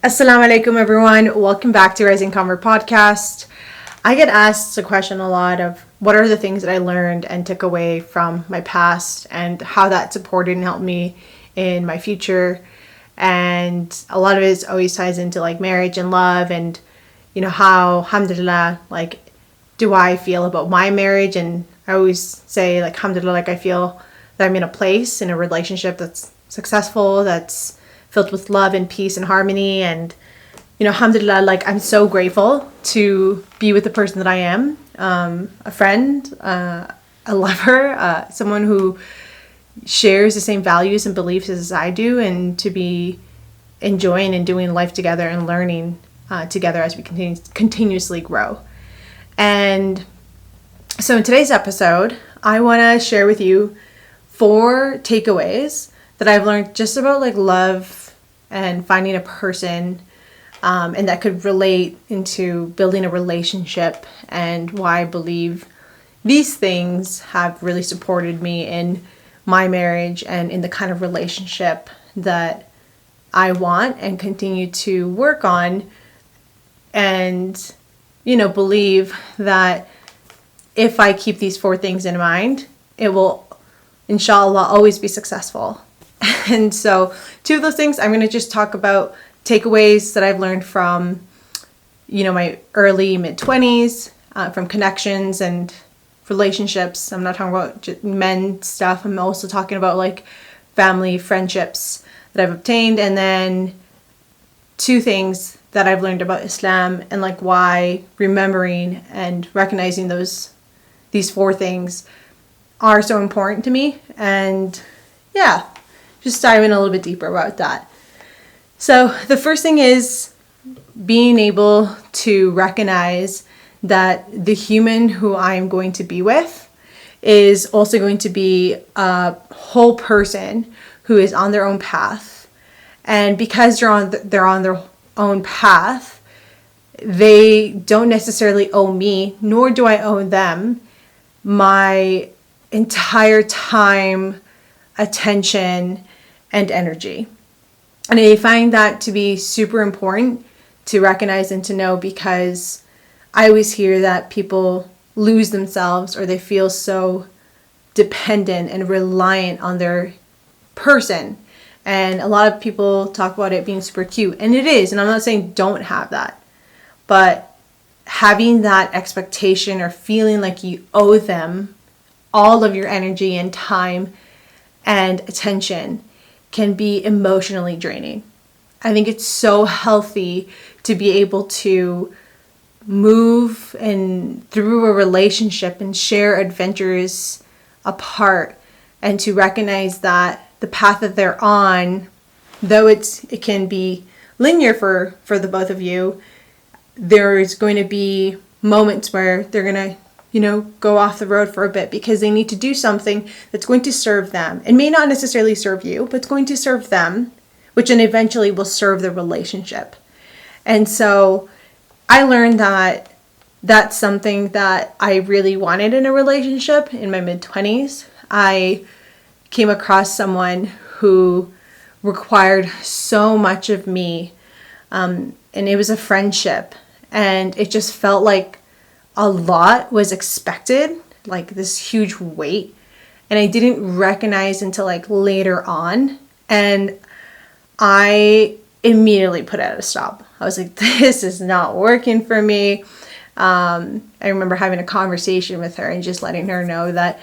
Assalamu alaikum, everyone. Welcome back to Rising Convert podcast. I get asked a question a lot of what are the things that I learned and took away from my past and how that supported and helped me in my future. And a lot of it always ties into like marriage and love and, how, alhamdulillah, like, do I feel about my marriage? And I always say, like, alhamdulillah, like I feel that I'm in a place, in a relationship that's successful, that's filled with love and peace and harmony. And, alhamdulillah, like I'm so grateful to be with the person that I am, a friend, a lover, someone who shares the same values and beliefs as I do, and to be enjoying and doing life together and learning together as we continuously grow. And so in today's episode, I want to share with you 4 takeaways that I've learned just about like love and finding a person, and that could relate into building a relationship, and why I believe these things have really supported me in my marriage and in the kind of relationship that I want and continue to work on, and believe that if I keep these 4 things in mind, it will inshallah always be successful. And so 2 of those things I'm going to just talk about takeaways that I've learned from my early mid-20s, from connections and relationships. I'm not talking about just men stuff. I'm also talking about like family friendships that I've obtained, and then 2 things that I've learned about Islam and like why remembering and recognizing these 4 things are so important to me. And yeah, just dive in a little bit deeper about that. So the first thing is being able to recognize that the human who I'm going to be with is also going to be a whole person who is on their own path. And because they're on their own path, they don't necessarily owe me, nor do I owe them, my entire time, attention, and energy. And I find that to be super important to recognize and to know, because I always hear that people lose themselves, or they feel so dependent and reliant on their person. And a lot of people talk about it being super cute, and it is, and I'm not saying don't have that, but having that expectation or feeling like you owe them all of your energy and time and attention can be emotionally draining. I think it's so healthy to be able to move and through a relationship and share adventures apart, and to recognize that the path that they're on, though it can be linear for the both of you, there's going to be moments where they're going to go off the road for a bit because they need to do something that's going to serve them. It may not necessarily serve you, but it's going to serve them, which then eventually will serve the relationship. And so I learned that that's something that I really wanted in a relationship in my mid-20s. I came across someone who required so much of me, and it was a friendship, and it just felt like a lot was expected, like this huge weight, and I didn't recognize until like later on, and I immediately put it at a stop. I was like, this is not working for me. I remember having a conversation with her and just letting her know that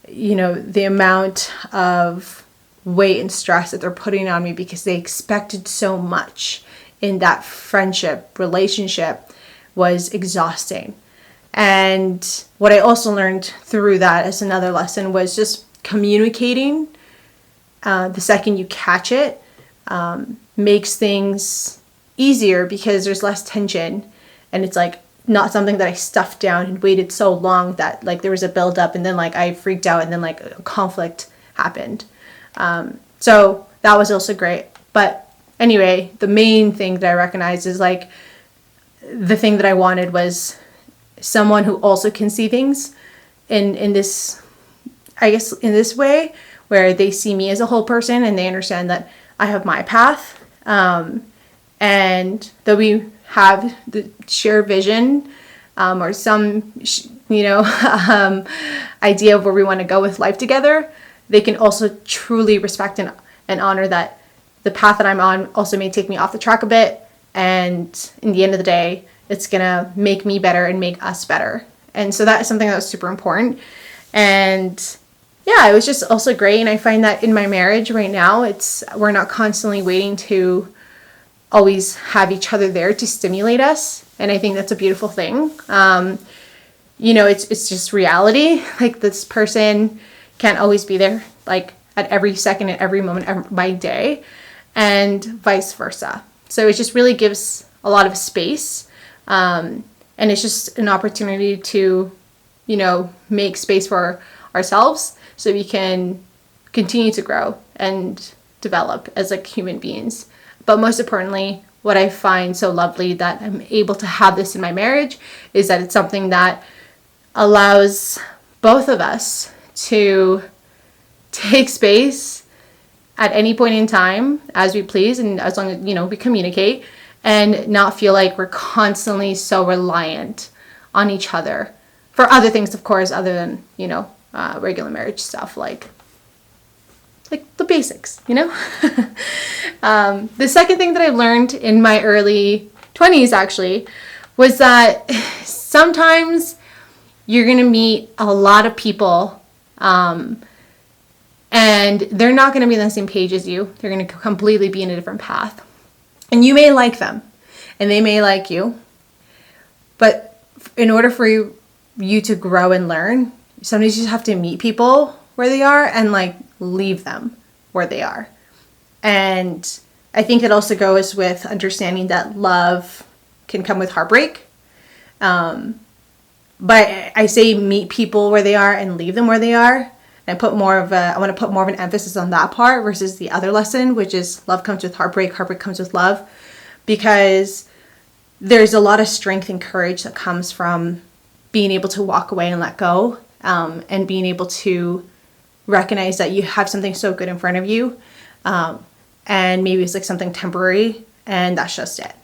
the amount of weight and stress that they're putting on me because they expected so much in that friendship relationship was exhausting. And what I also learned through that as another lesson was just communicating. The second you catch it, makes things easier because there's less tension, and it's like not something that I stuffed down and waited so long that like there was a buildup, and then like I freaked out, and then like a conflict happened. So that was also great. But anyway, the main thing that I recognized is like the thing that I wanted was someone who also can see things in this, I guess, in this way, where they see me as a whole person and they understand that I have my path, and that we have the shared vision, or some, idea of where we want to go with life together, they can also truly respect and honor that the path that I'm on also may take me off the track a bit. And in the end of the day, it's going to make me better and make us better. And so that is something that was super important. And yeah, it was just also great. And I find that in my marriage right now, we're not constantly waiting to always have each other there to stimulate us. And I think that's a beautiful thing. It's just reality. Like, this person can't always be there, like, at every second, at every moment of my day, and vice versa. So it just really gives a lot of space. And it's just an opportunity to, make space for ourselves so we can continue to grow and develop as like human beings. But most importantly, what I find so lovely that I'm able to have this in my marriage is that it's something that allows both of us to take space at any point in time as we please, and as long as we communicate, and not feel like we're constantly so reliant on each other for other things, of course, other than regular marriage stuff, like the basics. The second thing that I learned in my early 20s actually was that sometimes you're going to meet a lot of people, and they're not going to be on the same page as you. They're going to completely be in a different path. And you may like them, and they may like you. But in order for you to grow and learn, sometimes you just have to meet people where they are and leave them where they are. And I think it also goes with understanding that love can come with heartbreak. But I say meet people where they are and leave them where they are. And I want to put more of an emphasis on that part versus the other lesson, which is love comes with heartbreak, heartbreak comes with love. Because there's a lot of strength and courage that comes from being able to walk away and let go, and being able to recognize that you have something so good in front of you, and maybe it's something temporary, and that's just it.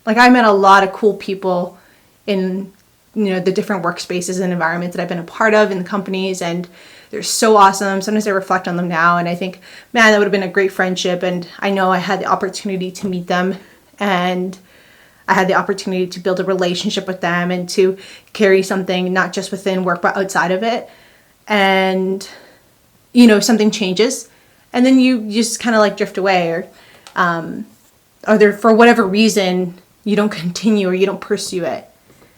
I met a lot of cool people in the different workspaces and environments that I've been a part of in the companies, and they're so awesome. Sometimes I reflect on them now and I think, man, that would have been a great friendship. And I know I had the opportunity to meet them, and I had the opportunity to build a relationship with them and to carry something not just within work but outside of it. And something changes, and then you just kind of drift away, or there, for whatever reason, you don't continue or you don't pursue it.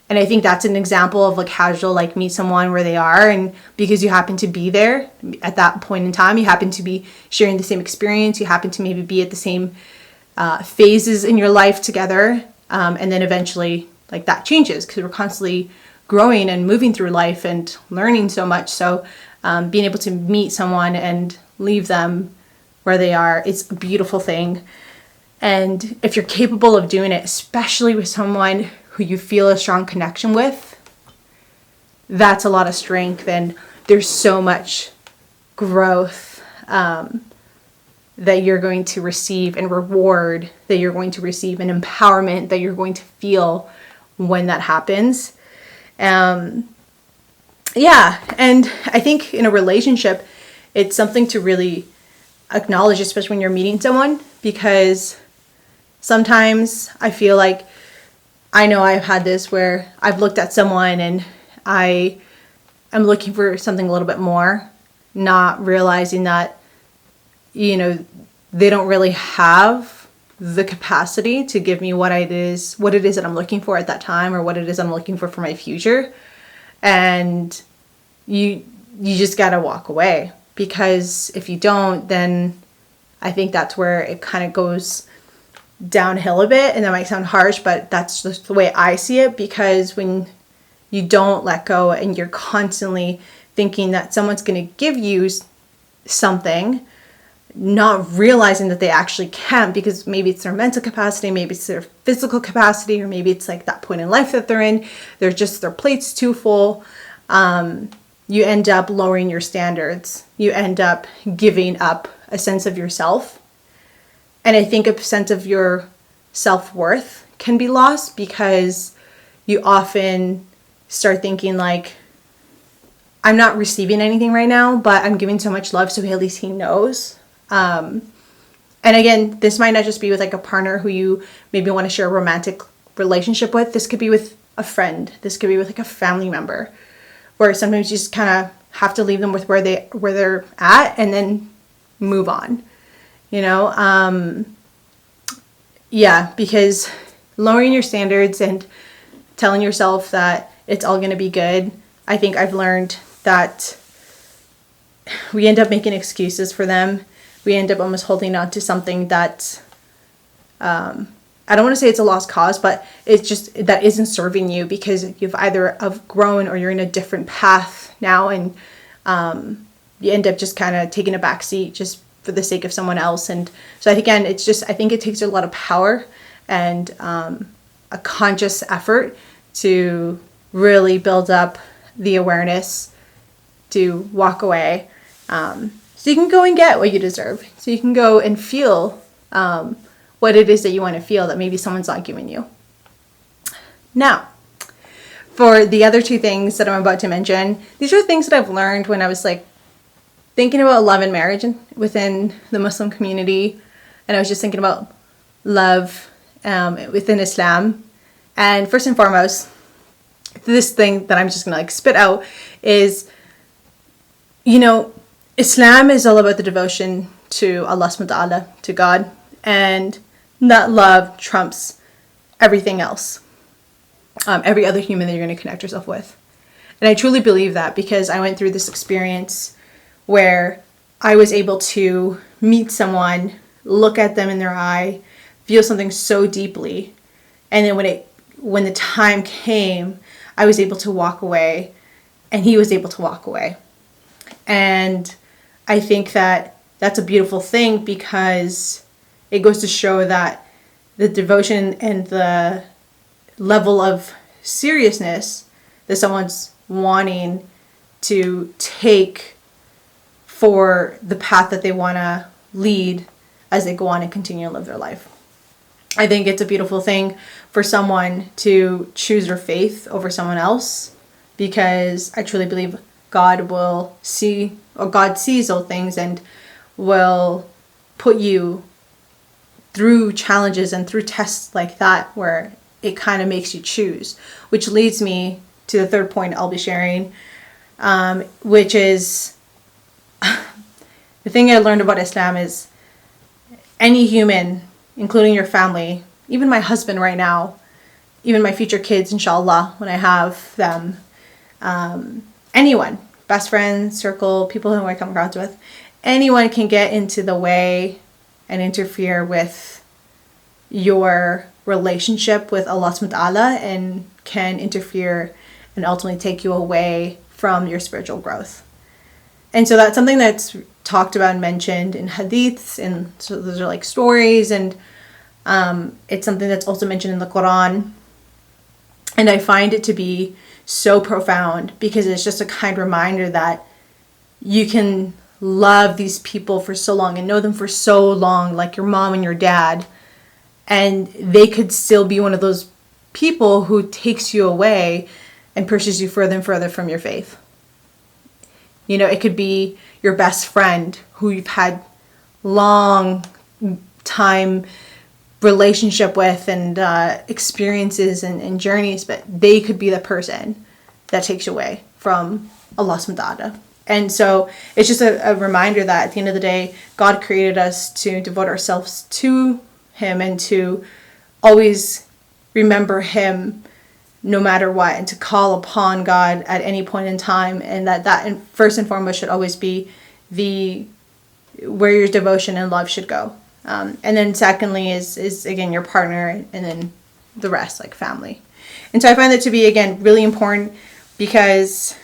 And I think that's an example of casual, meet someone where they are, and because you happen to be there at that point in time, you happen to be sharing the same experience, you happen to maybe be at the same phases in your life together, and then eventually that changes because we're constantly growing and moving through life and learning so much. So being able to meet someone and leave them where they are, it's a beautiful thing. And if you're capable of doing it, especially with someone who you feel a strong connection with, that's a lot of strength, and there's so much growth that you're going to receive, and reward that you're going to receive, and empowerment that you're going to feel when that happens. And I think in a relationship, it's something to really acknowledge, especially when you're meeting someone, because sometimes I feel I know I've had this where I've looked at someone and I am looking for something a little bit more, not realizing that, they don't really have the capacity to give me what it is that I'm looking for at that time, or what it is I'm looking for my future. And you just got to walk away, because if you don't, then I think that's where it kind of goes downhill a bit. And that might sound harsh, but that's just the way I see it, because when you don't let go and you're constantly thinking that someone's going to give you something, not realizing that they actually can't, because maybe it's their mental capacity, maybe it's their physical capacity, or maybe it's that point in life that they're in, their plate's too full. You end up lowering your standards. You end up giving up a sense of yourself. And I think a sense of your self-worth can be lost, because you often start thinking like, I'm not receiving anything right now, but I'm giving so much love, so at least he knows. And again, this might not just be with like a partner who you maybe want to share a romantic relationship with. This could be with a friend. This could be with like a family member, where sometimes you just kind of have to leave them with where they're at and then move on, you know? Yeah, because lowering your standards and telling yourself that it's all going to be good, I think I've learned that we end up making excuses for them. We end up almost holding on to something that, I don't want to say it's a lost cause, but it's just that isn't serving you, because you've either outgrown or you're in a different path now, and you end up just kind of taking a back seat just for the sake of someone else. And so again, I think it takes a lot of power and a conscious effort to really build up the awareness to walk away, so you can go and get what you deserve, so you can go and feel what it is that you want to feel that maybe someone's not giving you. Now, for the other two things that I'm about to mention, these are things that I've learned when I was like thinking about love and marriage within the Muslim community, and I was just thinking about love within Islam. And first and foremost, this thing that I'm just gonna like spit out is, you know, Islam is all about the devotion to Allah subhanahu wa ta'ala, to God, and that love trumps everything else, every other human that you're going to connect yourself with. And I truly believe that, because I went through this experience where I was able to meet someone, look at them in their eye, feel something so deeply, and then when the time came, I was able to walk away, and he was able to walk away. And I think that that's a beautiful thing, because it goes to show that the devotion and the level of seriousness that someone's wanting to take for the path that they want to lead as they go on and continue to live their life. I think it's a beautiful thing for someone to choose their faith over someone else, because I truly believe God will see, or God sees all things and will put you through challenges and through tests like that, where it kind of makes you choose. Which leads me to the third point I'll be sharing, which is the thing I learned about Islam is any human, including your family, even my husband right now, even my future kids, inshallah, when I have them, anyone, best friends, circle, people who I come across with, anyone can get into the way and interfere with your relationship with Allah subhanahu wa ta'ala, and can interfere and ultimately take you away from your spiritual growth. And so that's something that's talked about and mentioned in hadiths, and so those are like stories, and it's something that's also mentioned in the Quran. And I find it to be so profound, because it's just a kind reminder that you can love these people for so long and know them for so long, like your mom and your dad, and they could still be one of those people who takes you away and pushes you further and further from your faith. You know, it could be your best friend who you've had long time relationship with and experiences and journeys, but they could be the person that takes you away from Allah subhanahu wa ta'ala. And so it's just a reminder that at the end of the day, God created us to devote ourselves to Him and to always remember Him no matter what, and to call upon God at any point in time. And that first and foremost should always be where your devotion and love should go. And then secondly is again your partner, and then the rest, like family. And so I find that to be, again, really important, because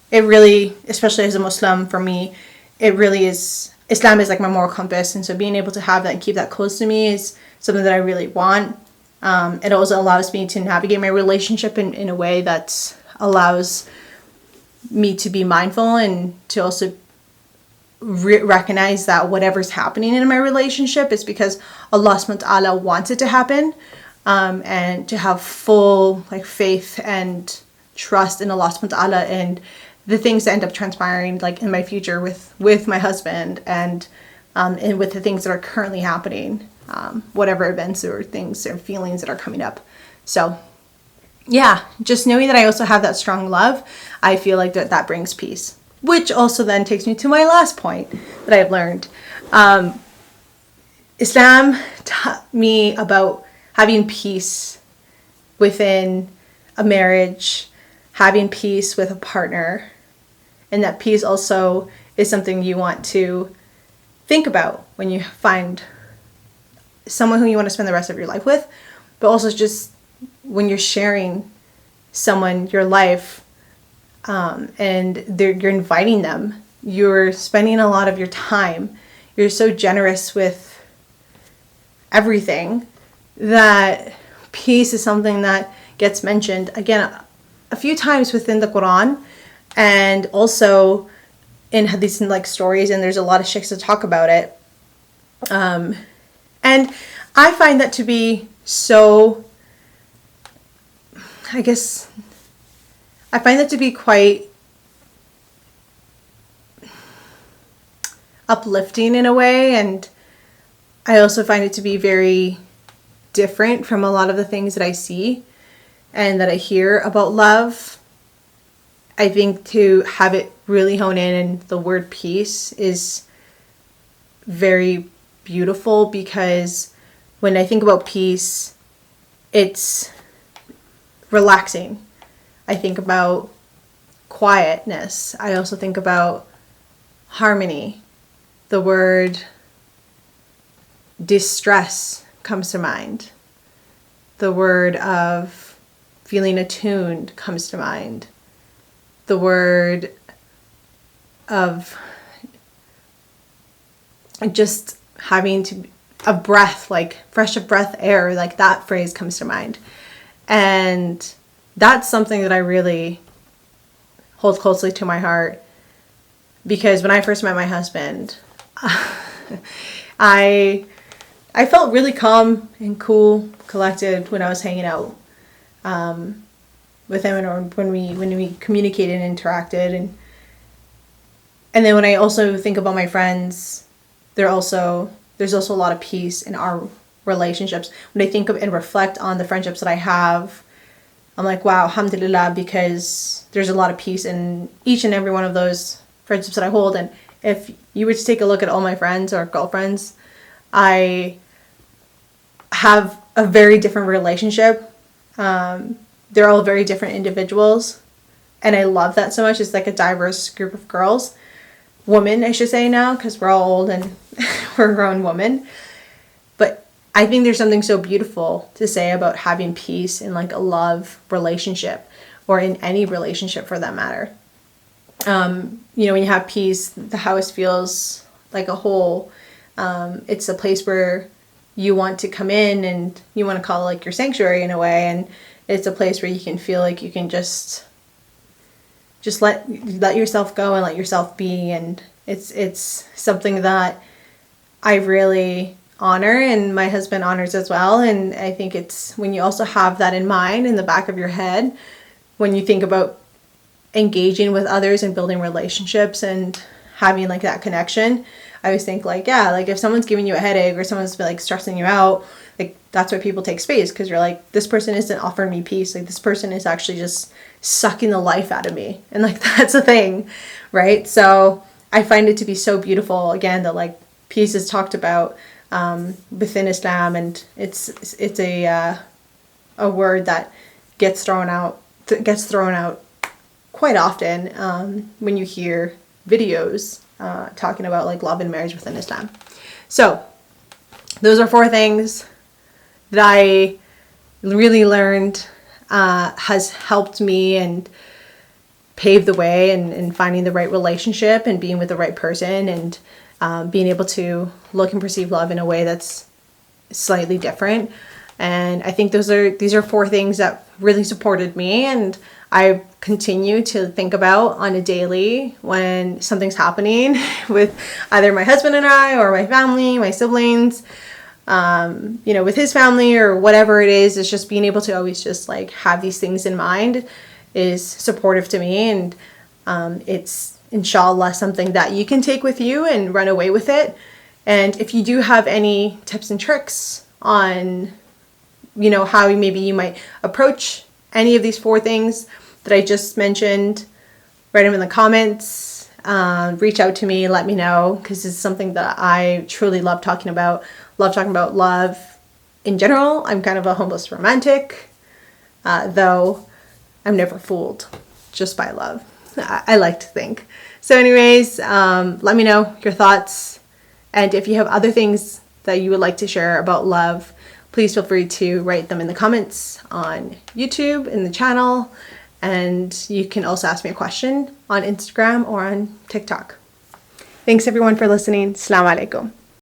it really, especially as a Muslim, for me, it really is, Islam is like my moral compass. And so being able to have that and keep that close to me is something that I really want. It also allows me to navigate my relationship in a way that allows me to be mindful and to also recognize that whatever's happening in my relationship is because Allah subhanahu wa ta'ala wants it to happen, and to have full like faith and trust in Allah subhanahu wa ta'ala and the things that end up transpiring like in my future with my husband, and with the things that are currently happening, whatever events or things or feelings that are coming up. So yeah, just knowing that I also have that strong love, I feel like that brings peace. Which also then takes me to my last point that I've learned. Islam taught me about having peace within a marriage, having peace with a partner, and that peace also is something you want to think about when you find someone who you want to spend the rest of your life with, but also just when you're sharing someone your life, and you're inviting them, you're spending a lot of your time, you're so generous with everything, that peace is something that gets mentioned again a few times within the Quran, and also in hadith and like stories, and there's a lot of sheikhs that talk about it, and I find that to be so, I find that to be quite uplifting in a way, and I also find it to be very different from a lot of the things that I see and that I hear about love. I think to have it really hone in, and the word peace is very beautiful, because when I think about peace, it's relaxing. I think about quietness. I also think about harmony. The word distress comes to mind. The word of feeling attuned comes to mind. The word of just having a breath, like fresh breath air, like that phrase comes to mind. And that's something that I really hold closely to my heart, because when I first met my husband, I felt really calm and cool, collected when I was hanging out with him, or when we communicated and interacted, and then when I also think about my friends, there's also a lot of peace in our relationships. When I think of and reflect on the friendships that I have, I'm like, wow, alhamdulillah, because there's a lot of peace in each and every one of those friendships that I hold. And if you were to take a look at all my friends or girlfriends, I have a very different relationship. They're all very different individuals, and I love that so much. It's like a diverse group of girls, women, I should say now, because we're all old and we're grown women. But I think there's something so beautiful to say about having peace in like a love relationship, or in any relationship for that matter. When you have peace, the house feels like a whole. It's a place where you want to come in, and you want to call it like your sanctuary in a way, and it's a place where you can feel like you can just let yourself go and let yourself be. And it's something that I really honor, and my husband honors as well. And I think it's when you also have that in mind, in the back of your head, when you think about engaging with others and building relationships and having like that connection, I always think like, yeah, like if someone's giving you a headache or someone's like stressing you out, like that's why people take space, because you're like, this person isn't offering me peace, like this person is actually just sucking the life out of me, and like that's a thing, right? So I find it to be so beautiful, again, that like peace is talked about within Islam, and it's a word that gets thrown out quite often when you hear videos talking about like love and marriage within Islam. So those are 4 things that I really learned has helped me and paved the way in finding the right relationship and being with the right person, and being able to look and perceive love in a way that's slightly different. And I think these are 4 things that really supported me, and I continue to think about on a daily when something's happening with either my husband and I, or my family, my siblings, with his family, or whatever it is. It's just being able to always just like have these things in mind is supportive to me. And it's inshallah something that you can take with you and run away with it. And if you do have any tips and tricks on how maybe you might approach any of these 4 things that I just mentioned, write them in the comments, reach out to me, let me know, because it's something that I truly love talking about love in general. I'm kind of a homeless romantic, though I'm never fooled just by love, I like to think. So anyways, let me know your thoughts, and if you have other things that you would like to share about love, please feel free to write them in the comments on YouTube, in the channel, and you can also ask me a question on Instagram or on TikTok. Thanks everyone for listening. Assalamu alaikum.